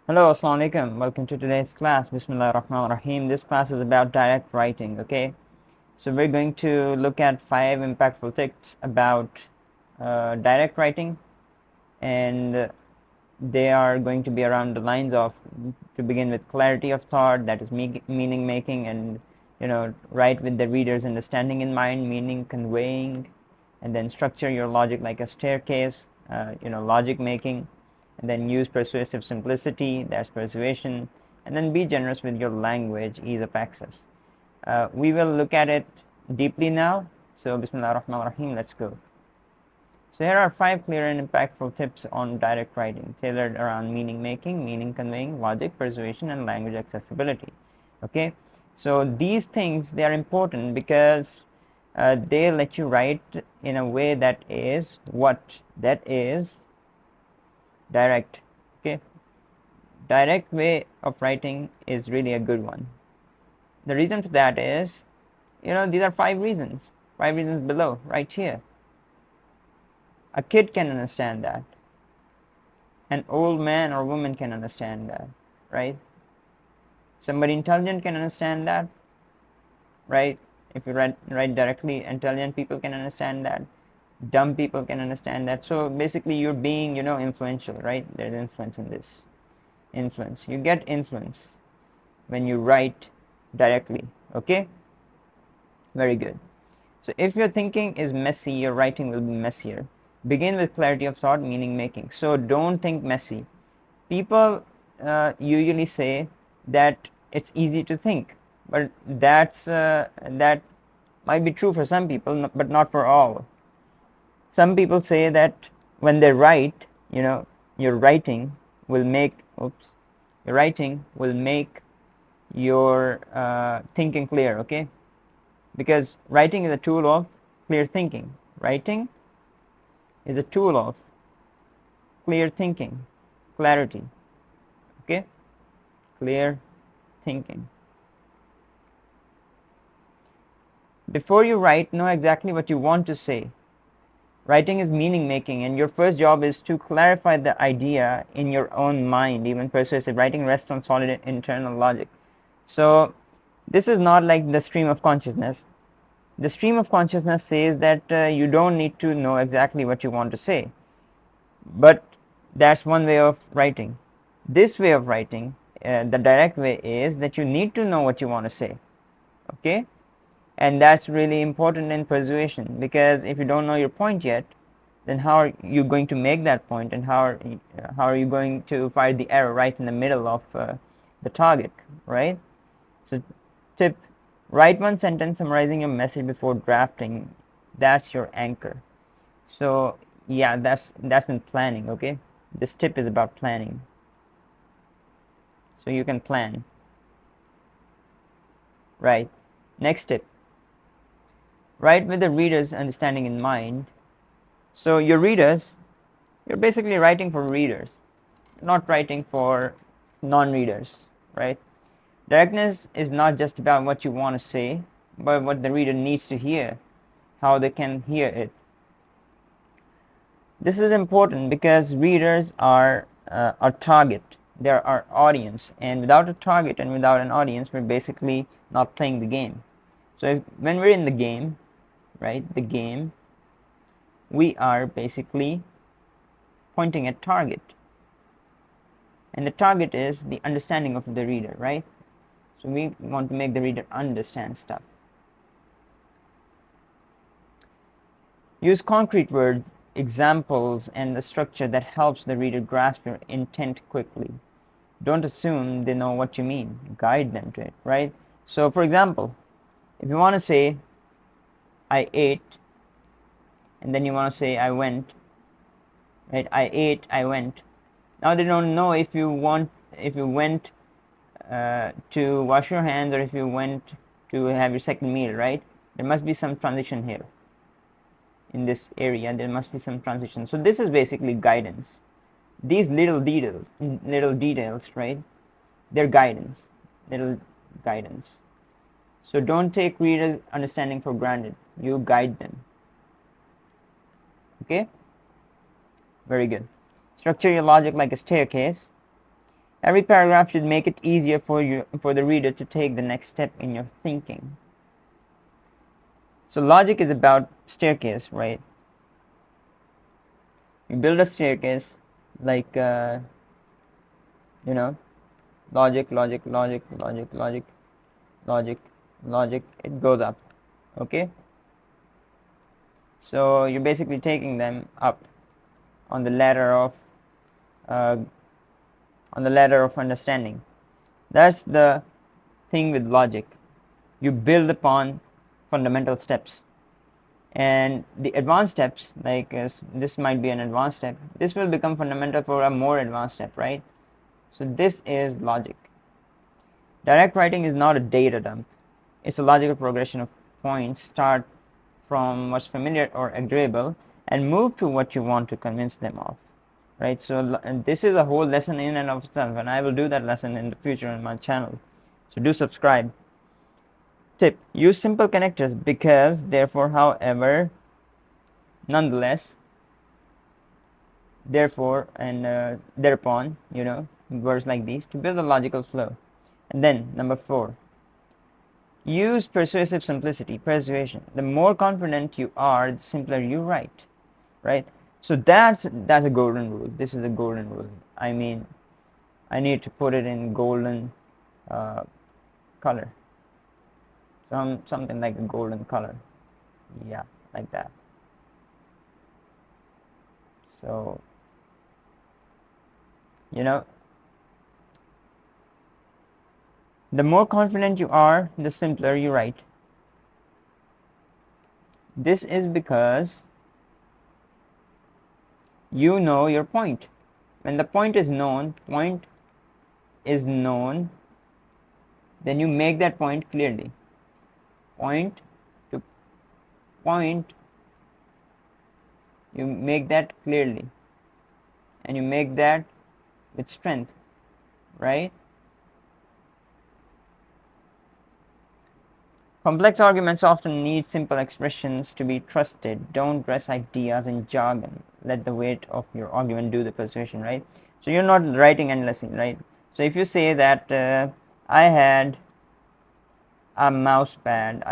Hello, Assalamu alaikum. Welcome to today's class. Bismillah ar-Rahman ar-Rahim. This class is about direct writing, okay? So we're going to look at 5 impactful tips about direct writing, and they are going to be around the lines of, to begin with, clarity of thought, that is meaning making, and write with the reader's understanding in mind, meaning conveying, and then structure your logic like a staircase, logic making, and then use persuasive simplicity, that's persuasion, and then be generous with your language, ease of access. We will look at it deeply now. So Bismillah ar-Rahman ar-Rahim, let's go. So here are 5 clear and impactful tips on direct writing, tailored around meaning making, meaning conveying, logic, persuasion, and language accessibility. Okay, so these things, they are important because they let you write in a way that is what? That is direct. Okay, direct way of writing is really a good one. The reason for that is, these are 5 reasons. 5 reasons below, right here. A kid can understand that. An old man or woman can understand that, right? Somebody intelligent can understand that, right? If you write directly, intelligent people can understand that. Dumb people can understand that. So basically, you're being, influential, right? There's influence in this. Influence. You get influence when you write directly. Okay? Very good. So if your thinking is messy, your writing will be messier. Begin with clarity of thought, meaning making. So don't think messy. People usually say that it's easy to think, but that might be true for some people, but not for all. Some people say that when they write, your writing will make your writing will make your thinking clear. Okay, because writing is a tool of clear thinking. Writing is a tool of clear thinking, clarity. Okay, clear thinking. Before you write, know exactly what you want to say. Writing is meaning making, and your first job is to clarify the idea in your own mind. Even persuasive writing rests on solid internal logic. So this is not like the stream of consciousness. The stream of consciousness says that you don't need to know exactly what you want to say, but that's one way of writing. This way of writing, the direct way, is that you need to know what you want to say. Okay, and that's really important in persuasion, because if you don't know your point yet, then how are you going to make that point, and how are you going to fire the arrow right in the middle of the target, right? So tip: write one sentence summarizing your message before drafting. That's your anchor. So yeah, that's in planning. Okay, this tip is about planning, so you can plan. Right. Next tip: write with the reader's understanding in mind. So your readers, you're basically writing for readers, not writing for non-readers, right? Directness is not just about what you want to say, but what the reader needs to hear, how they can hear it. This is important because readers are our target. They're our audience, and without a target and without an audience, we're basically not playing the game. So when we're in the game, right, the game, we are basically pointing at target, and the target is the understanding of the reader, right? So we want to make the reader understand stuff. Use concrete words, examples, and a structure that helps the reader grasp your intent quickly. Don't assume they know what you mean. Guide them to it, right? So for example, if you want to say I ate, and then you want to say I went, right? I ate, I went. Now they don't know if you went to wash your hands, or if you went to have your second meal, right? There must be some transition here. In this area, there must be some transition. So this is basically guidance. These little details, right? They're guidance, little guidance. So don't take readers' understanding for granted. You guide them. Okay? Very good. Structure your logic like a staircase. Every paragraph should make it easier for the reader to take the next step in your thinking. So logic is about staircase, right? You build a staircase like you know, logic, logic, logic, logic, logic, logic, logic, it goes up. Okay, so you're basically taking them up on the ladder of uh, understanding. That's the thing with logic. You build upon fundamental steps, and the advanced steps, like this might be an advanced step, this will become fundamental for a more advanced step, right? So this is logic. Direct writing is not a data dump. It's a logical progression of points. Start from what's familiar or agreeable and move to what you want to convince them of, right? So and this is a whole lesson in and of itself, and I will do that lesson in the future on my channel, so do subscribe. Tip: use simple connectors because, therefore, however, nonetheless, therefore, and thereupon, words like these to build a logical flow. And then number 4, use persuasive simplicity. Persuasion: the more confident you are, the simpler you write, right? So that's a golden rule. This is a golden rule. I mean, I need to put it in golden uh, color, something like a golden color, yeah, like that. So the more confident you are, the simpler you write. This is because you know your point. When the point is known, then you make that point clearly. Point to point, you make that clearly, and you make that with strength, right? Complex arguments often need simple expressions to be trusted. Don't dress ideas in jargon. Let the weight of your argument do the persuasion, right? So you're not writing endlessly, right? So if you say that I had a mouse pad,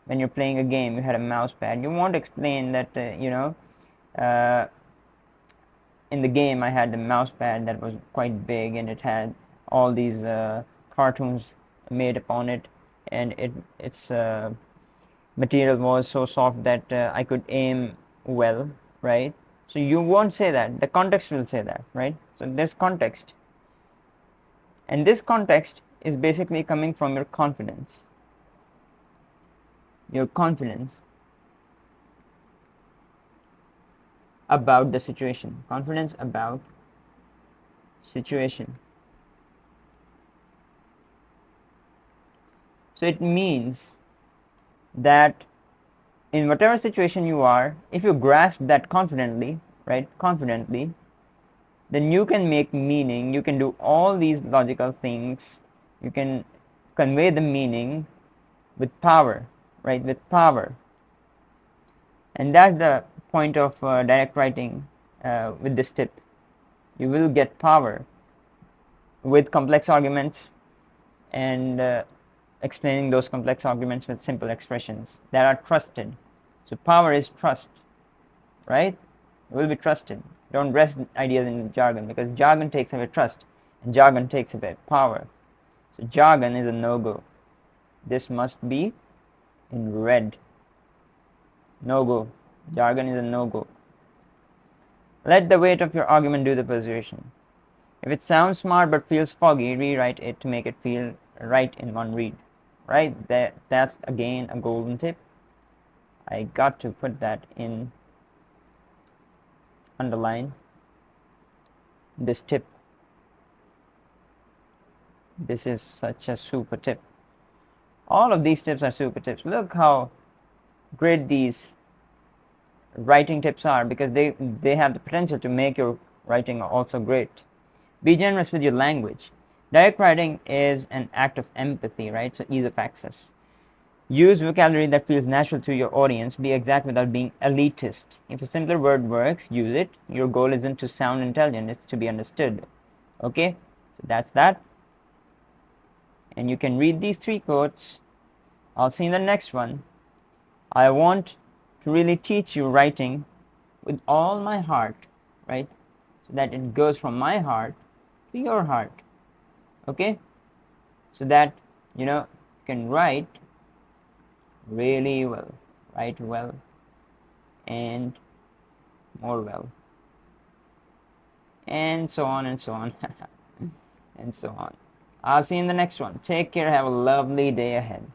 when you're playing a game, you had a mouse pad. You won't explain that, uh, in the game I had the mouse pad that was quite big and it had all these cartoons made upon it, and its material was so soft that I could aim well, right? So you won't say that. The context will say that, right? So there's context, and this context is basically coming from your confidence. Your confidence about the situation. Confidence about situation. So it means that in whatever situation you are, if you grasp that confidently, right, then you can make meaning, you can do all these logical things, you can convey the meaning with power, right, with power. And that's the point of direct writing with this tip. You will get power with complex arguments and explaining those complex arguments with simple expressions that are trusted. So power is trust, right? You will be trusted. Don't rest ideas in jargon, because jargon takes away trust and jargon takes away power. So jargon is a no-go. This must be in red. No-go. Jargon is a no-go. Let the weight of your argument do the persuasion. If it sounds smart but feels foggy, rewrite it to make it feel right in one read. Right? That's again a golden tip. I got to put that in underline. This tip. This is such a super tip. All of these tips are super tips. Look how great these writing tips are, because they have the potential to make your writing also great. Be generous with your language. Direct writing is an act of empathy, right? So ease of access. Use vocabulary that feels natural to your audience. Be exact without being elitist. If a simpler word works, use it. Your goal isn't to sound intelligent, it's to be understood. Okay, so that's that. And you can read these 3 quotes. I'll see you in the next one. I want to really teach you writing with all my heart, right? So that it goes from my heart to your heart. Okay, so that you can write really well, write well, and more well, and so on and so on and so on. I'll see you in the next one. Take care. Have a lovely day ahead.